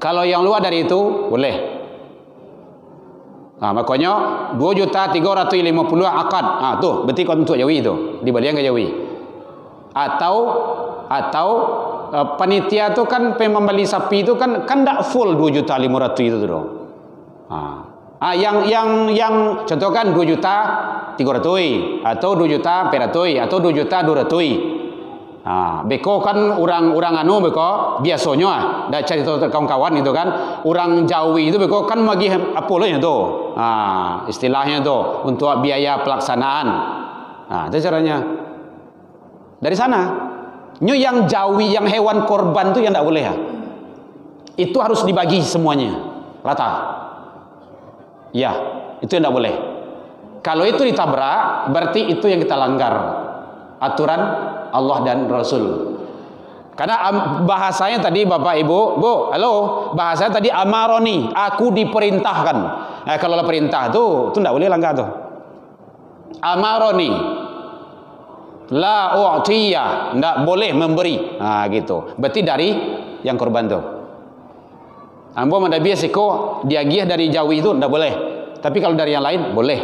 Kalau yang luar dari itu boleh. Makanya 2.350.000 akad. Tuh, berarti kau untuk jawi itu, dibalian ke jawi. Atau panitia tu kan pembeli sapi itu kan tak full 2.500.000 itu tu. Yang contoh kan 2.300.000 atau 2.400.000 atau 2.200.000. Beko kan orang beko biasanya dah cari kawan-kawan itu kan orang Jawi itu beko kan bagi apa lah tu istilahnya tu untuk biaya pelaksanaan. Itu caranya dari sana. Yang Jawi yang hewan korban tu yang tak boleh itu harus dibagi semuanya rata. Ya, itu yang tak boleh. Kalau itu ditabrak berarti itu yang kita langgar aturan Allah dan Rasul. Karena bahasanya tadi Bapak Ibu, Bu, halo, bahasanya tadi amaroni, aku diperintahkan. Kalau perintah tu tidak boleh langgar tu. Amaroni, la u'tiya, tidak boleh memberi. Gitu. Berarti dari yang korban tu. Ambo ada biasiko diagih dari Jawi itu tidak boleh. Tapi kalau dari yang lain boleh.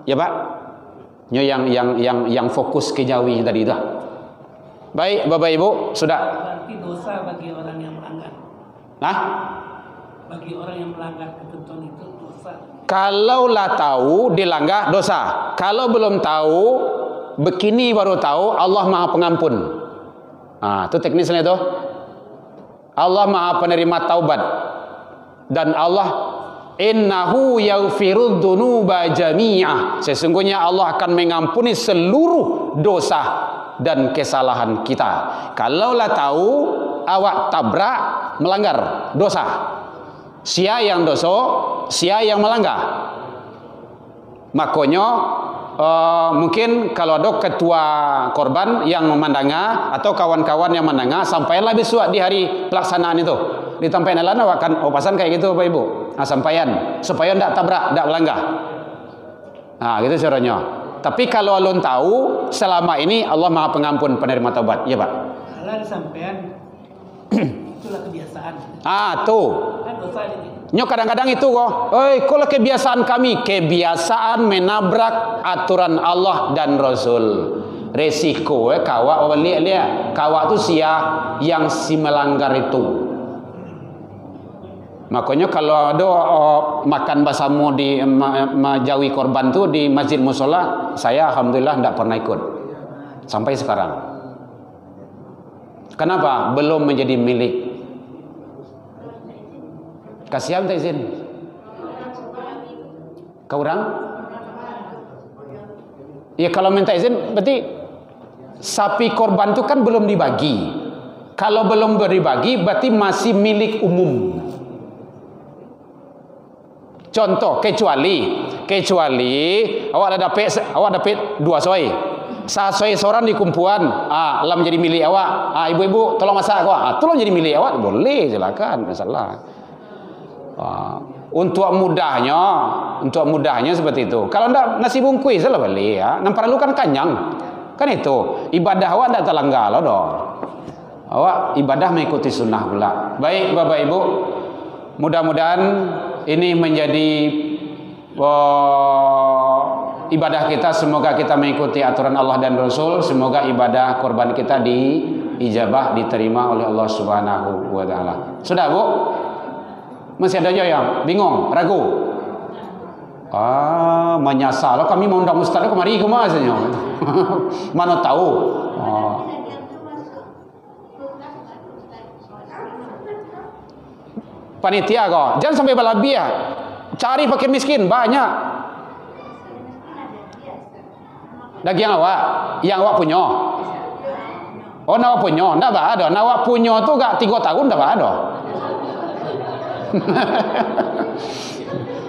Ya Pak. Yang fokus ke Jawi tadi dah. Baik Bapak Ibu, sudah. Berarti dosa bagi orang yang melanggar. Bagi orang yang melanggar ketentuan itu dosa. Kalaulah tahu dilanggar dosa. Kalau belum tahu, begini baru tahu Allah Maha Pengampun. Itu teknisnya tu. Allah Maha Penerima taubat. Dan Allah innahu yaghfirud dzunuba jami'ah. Sesungguhnya Allah akan mengampuni seluruh dosa dan kesalahan kita. Kalaulah tahu awak tabrak melanggar dosa. Sia yang dosa, sia yang melanggar. Makanya mungkin kalau ada ketua korban yang memandanga atau kawan-kawan yang memandanga sampailah besok di hari pelaksanaan itu. Di tempat lain akan opasan kayak gitu Bapak Ibu. Sampaian supaya tidak tabrak, tidak melanggar. Gitu caranya. Tapi kalau alun tahu selama ini Allah Maha Pengampun penerima taubat, ya Pak. Kalau sampaian itulah kebiasaan. Tuh. Kan dosa ini. Kadang-kadang itu kalau kebiasaan kami, kebiasaan menabrak aturan Allah dan Rasul. Resiko kawak lihat kawak tu sia yang si melanggar itu. Makanya kalau ada makan basamu di Jawi korban tu di Masjid Musola, saya alhamdulillah tidak pernah ikut sampai sekarang. Kenapa? Belum menjadi milik. Kasihan tak izin? Kau orang? Ya kalau minta izin berarti sapi korban tu kan belum dibagi. Kalau belum dibagi berarti masih milik umum. Contoh kecuali awak dapat 2 soi. Soi seorang di kumpulan, lam jadi milik awak. Ibu-ibu tolong masak awak. Tolong jadi milik awak, boleh silakan, masalah. Untuk mudahnya seperti itu. Kalau enggak nasi bungkus lah boleh ya. Yang perlu kan kanyang. Kan itu. Ibadah awak enggak terlanggar loh dong. Awak ibadah mengikuti sunnah pula. Baik Bapak Ibu, mudah-mudahan ini menjadi ibadah kita. Semoga kita mengikuti aturan Allah dan Rasul. Semoga ibadah korban kita diijabah, diterima oleh Allah Subhanahu wa taala. Sudah, Bu? Masih ada yang bingung, ragu? Menyasar. Kalau kami mau undang ustaz kemari ke masanya. Mana tahu? Panitia kok, jangan sampai berlebih ya. Cari fakir miskin banyak. Daging awak, yang awak punya. Oh, nawak punyo, ndak ada. Nawak punyo tu gak 3 tahun ndak ada.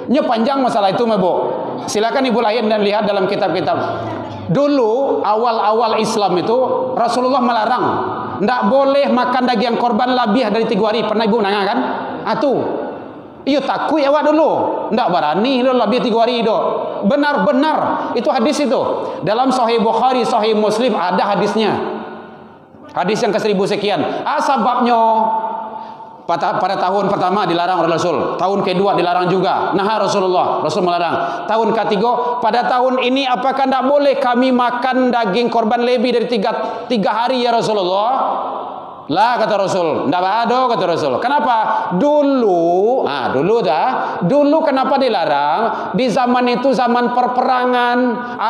Nya panjang masalah itu, Bu. Silakan Ibu lain dan lihat dalam kitab-kitab. Dulu awal-awal Islam itu Rasulullah melarang, ndak boleh makan daging korban lebih dari 3 hari. Pernah Ibu nanya kan? Atuh. Iyo takui awak dulu, ndak berani lo lebih 3 hari do. Benar-benar itu hadis itu. Dalam Sahih Bukhari, Sahih Muslim ada hadisnya. Hadis yang ke-1000 sekian. Sebabnya pada tahun pertama dilarang oleh Rasul, tahun kedua dilarang juga. Nah, Rasul melarang. Tahun ketiga, pada tahun ini apakah tidak boleh kami makan daging korban lebih dari 3 hari ya Rasulullah? Lah, kata Rasul, tidak ada, kata Rasul. Kenapa? Dulu kenapa dilarang? Di zaman itu zaman perperangan.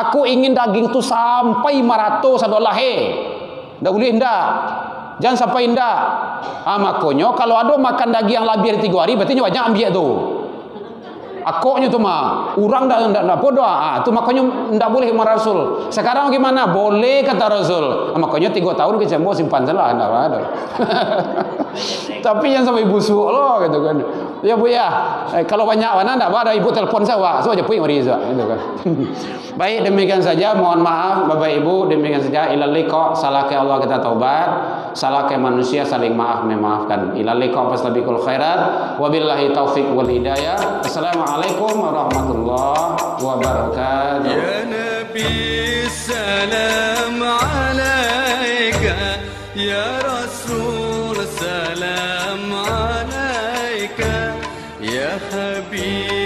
Aku ingin daging itu sampai 500 adalah ndak boleh ndak. Jangan sampai ndak. Makanya kalau ada makan daging yang lebih dari 3 hari berarti wajib ambil tu. Akoknya tu mah urang ndak podo. Tu makanya ndak boleh sama Rasul. Sekarang gimana? Boleh kata Rasul. Makanya 3 tahun ke Jambu simpan salah ndak ada. Tapi yang sampai busuk loh gitu kan. Ya Bu ya. Kalau banyak mana ndak ada ibu telepon saya. So aja puing Riza gitu kan. Baik, demikian saja. Mohon maaf Bapak Ibu, demikian saja. Ilal liqa, salah ke Allah kita taubat, salah ke manusia saling maaf memaafkan. Ilal liqa fastabiqul khairat. Wabillahi taufik wal hidayah. Assalamualaikum warahmatullahi wabarakatuh. Ya Nabi salam alaika, ya Rasul salam alaika, ya Habib